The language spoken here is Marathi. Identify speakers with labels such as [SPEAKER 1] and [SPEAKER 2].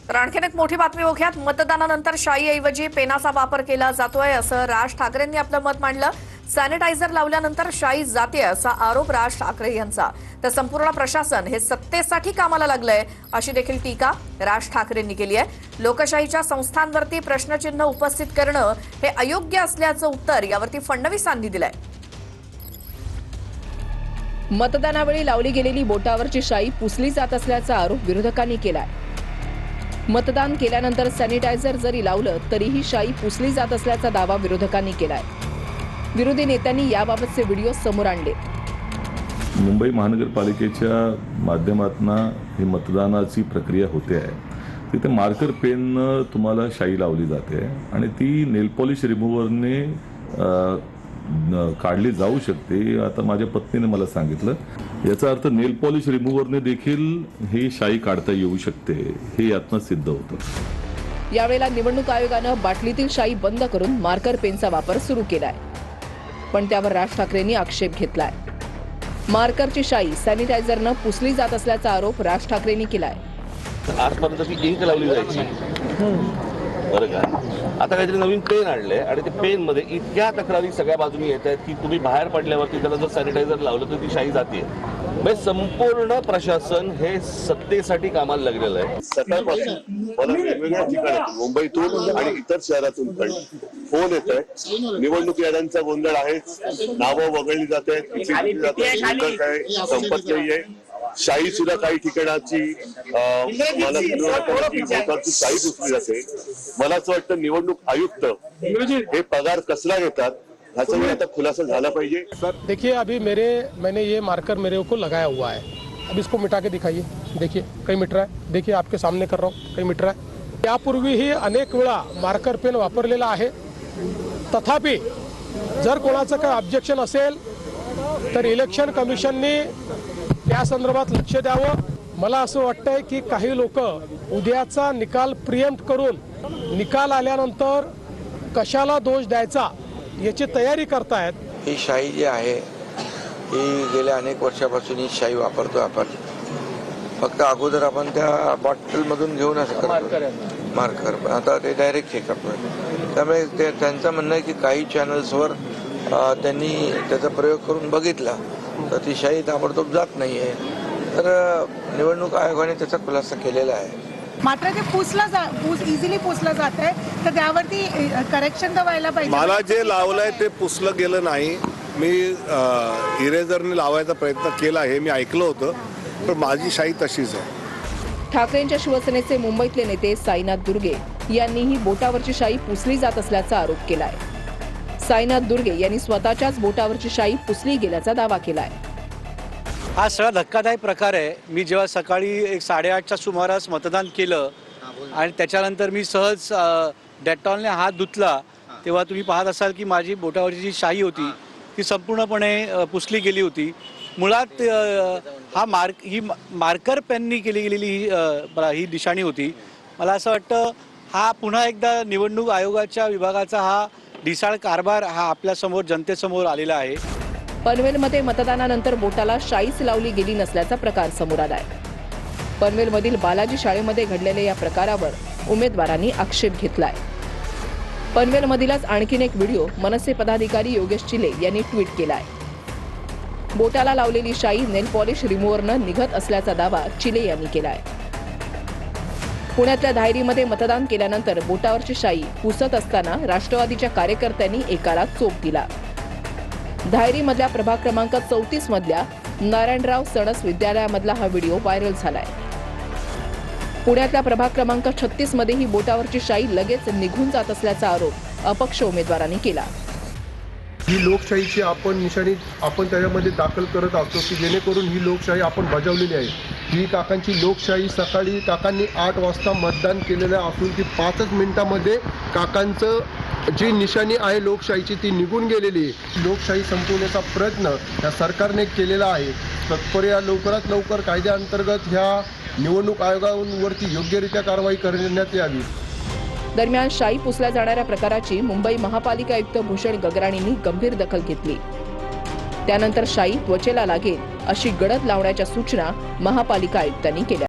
[SPEAKER 1] तर आणखीन एक मोठी बातमी बघूयात। मतदानानंतर शाईऐवजी पेनाचा वापर केला जातोय असं राज ठाकरेंनी आपलं मत मांडलं। सॅनिटायझर लावल्यानंतर शाई जाते असा आरोप राज ठाकरे यांचा। तर संपूर्ण प्रशासन हे सत्तेसाठी कामाला लागलंय अशी देखील टीका राज ठाकरेंनी केली आहे। लोकशाहीच्या संस्थांवरती प्रश्नचिन्ह उपस्थित करणं हे अयोग्य असल्याचं उत्तर यावरती फडणवीसांनी दिलंय।
[SPEAKER 2] मतदानावेळी लावली गेलेली बोटावरची शाई पुसली जात असल्याचा आरोप विरोधकांनी केलाय। मतदान केल्यानंतर सॅनिटायझर जरी लावलं तरीही शाई पुसली जात असल्याचा दावा विरोधकांनी केलाय। विरोधी नेत्यांनी याबाबतचे व्हिडिओ समोर आणले।
[SPEAKER 3] मुंबई महानगरपालिकेच्या माध्यमातून ही मतदानाची प्रक्रिया होते आहे। तिथे मार्कर पेन तुम्हाला शाई लावली जाते आणि ती नेल पॉलिश रिमूव्हरने काढली जाऊ शकते। आता माझ्या पत्नीने मला सांगितलं, याचा अर्थ नेल पॉलिश रिमूव्हरने देखील ही शाई काढता येऊ शकते, हे यातनं सिद्ध होतं।
[SPEAKER 2] यावेळेला निवडणूक आयोगानं बाटलीतील शाई बंद करून मार्कर पेनचा वापर सुरू केलाय, पण त्यावर राज ठाकरेंनी आक्षेप घेतलाय। मार्करची शाई सॅनिटायझरनं पुसली जात असल्याचा आरोप राज ठाकरेंनी केलाय।
[SPEAKER 4] आजपर्यंत ती इंक लावली जायची, बरं का? आता काहीतरी नवीन पेन आणलंय आणि ते पेन मध्ये इतक्या तक्रारी सगळ्या बाजूनी येत आहेत की तुम्ही बाहेर पडल्यावरती त्याला जर सॅनिटायझर लावलं तर ती शाई जाते। म्हणजे संपूर्ण प्रशासन हे सत्तेसाठी कामाला लागलेलं आहे।
[SPEAKER 5] सकाळपासून मला वेगवेगळ्या ठिकाणातून मुंबईतून आणि इतर शहरातून फोन येत आहे। निवडणूक याद्यांचा गोंधळ आहे, नावं वगळली जात आहेत, संपत नाहीये। शाही सुद्धा काही ठिकाणाची मला शाही पुसली जाते। मला असं वाटतं निवडणूक आयुक्त हे पगार कसला घेतात ह्याचा आता खुलासा झाला पाहिजे।
[SPEAKER 6] देखिए अभी मैंने ये मार्कर मेरे को लगाया हुआ है। अब इसको मिटा के दिखाइए। देखिए कहीं मिट रहा है, देखिए आपके सामने कर रहा हूँ, कहीं मिट रहा है। यापूर्वीही अनेक वेळा मार्कर पेन वापरलेला आहे। तथापि जर कोणाचं काही ऑब्जेक्शन असेल तर इलेक्शन कमिशनने त्या संदर्भात लक्ष द्यावं। मला असं वाटतंय की काही लोक उद्याचा निकाल प्रिएम्प्ट करून निकाल आल्यानंतर कशाला दोष द्यायचा याची तयारी करतायत।
[SPEAKER 7] ही शाई जी आहे ही गेल्या अनेक वर्षापासून ही शाई वापरतो आपण। फक्त अगोदर आपण त्या बॉटलमधून घेऊन असं मार्कर, पण आता ते डायरेक्ट हे करतोय। त्यामुळे त्यांचं म्हणणं आहे की काही चॅनल्सवर त्यांनी त्याचा प्रयोग करून बघितला तर ती शाई ताबडतोब जात नाहीये। तर निवडणूक आयोगाने त्याचा खुलासा केलेला आहे।
[SPEAKER 8] मात्र ते इझिली पुसलं जात आहे, तर त्यावरती करेक्शन तर व्हायला पाहिजे।
[SPEAKER 5] मला जे लावलंय ते पुसलं गेलं नाही। मी इरेझरने लावायचा प्रयत्न केला हे मी ऐकलं होतं, पण माझी शाई तशीच आहे।
[SPEAKER 2] ठाकरेंच्या शिवसेनेचे मुंबईतले नेते साईनाथ दुर्गे यांनीही बोटावरची शाई पुसली जात असल्याचा आरोप केलाय। साईनाथ दुर्गे यांनी स्वतःच्याच बोटावरची शाई पुसली गेल्याचा दावा केलाय।
[SPEAKER 9] हा सगळा धक्कादायक प्रकार आहे। मी जेव्हा सकाळी 8:30च्या सुमारास मतदान केलं आणि त्याच्यानंतर मी सहज डेटॉलने हात धुतला, तेव्हा तुम्ही पाहत असाल की माझी बोटावरची जी शाई होती ती संपूर्णपणे पुसली गेली होती। मुळात ही मार्कर पेननी केली गेलेली ही निशाणी होती। मला असं वाटतं हा पुन्हा एकदा निवडणूक आयोगाच्या विभागाचा हा ढिसाळ कारभार हा आपल्यासमोर जनतेसमोर आलेला आहे।
[SPEAKER 2] पनवेलमध्ये मतदानानंतर बोटाला शाईच लावली गेली नसल्याचा प्रकार समोर आलाय। पनवेलमधील बालाजी शाळेमध्ये घडलेल्या या प्रकारावर उमेदवारांनी आक्षेप घेतलाय। पनवेलमधीलच आणखीन एक व्हिडिओ मनसे पदाधिकारी योगेश चिले यांनी ट्विट केलाय। बोटाला लावलेली शाई नेल पॉलिश रिमूव्हरनं निघत असल्याचा दावा चिले यांनी केलाय। पुण्यातल्या धायरीमध्ये मतदान केल्यानंतर बोटावरची शाई पुसत असताना राष्ट्रवादीच्या कार्यकर्त्यांनी एकाला चोप दिला। धायरीमधल्या प्रभाग क्रमांक 34 मधल्या नारायणराव सणस विद्यालयामधला हा व्हिडिओ व्हायरल झालाय। पुण्यातल्या प्रभाग क्रमांक 36 मध्ये ही बोटावरची शाई लगेच निघून जात असल्याचा आरोप अपक्ष उमेदवारांनी केला।
[SPEAKER 10] ही लोकशाहीची आपण निशाणी आपण त्याच्यामध्ये दाखल करत असतो की जेणेकरून ही लोकशाही आपण बजावलेली आहे। ही काकांची लोकशाही सकाळी काकांनी 8 वाजता मतदान केलेलं असून ती 5च मिनिटांमध्ये काकांचं जी निशाणी आहे लोकशाहीची ती निघून गेलेली आहे। लोकशाही संपवण्याचा प्रयत्न या सरकारने केलेला आहे। तत्पर लवकरात लवकर कायद्याअंतर्गत ह्या निवडणूक आयोगावरती योग्यरित्या कारवाई करण्यात यावी।
[SPEAKER 2] दरम्यान शाई पुसल्या जाणाऱ्या प्रकाराची मुंबई महापालिका आयुक्त भूषण गगराणींनी गंभीर दखल घेतली। त्यानंतर शाई त्वचेला लागेल अशी गडद लावण्याच्या सूचना महापालिका आयुक्तांनी केल्या।